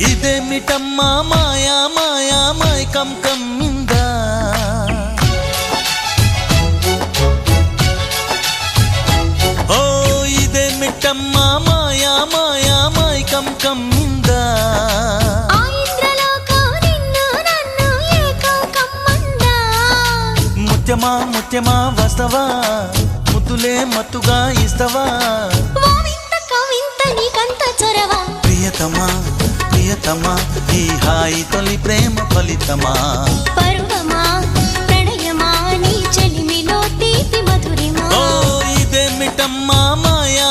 ఇదేమిటమ్మా మాయా మాయా మైకం కమ్మిందా ఓ ఇదేమిటమ్మా మాయా మాయా మైకం కమ్మిందా ముత్యమా ముత్యమా వస్తవా ముద్దులే మత్తుగా ఇస్తవా ప్రియతమా ప్రియతమా ఈ హాయి తొలి ప్రేమ ఫలితమా పరువమా ప్రణయమా నీ చెలిమిలో తీపి మధురిమా ఓ ఇదేమిటమ్మా మాయా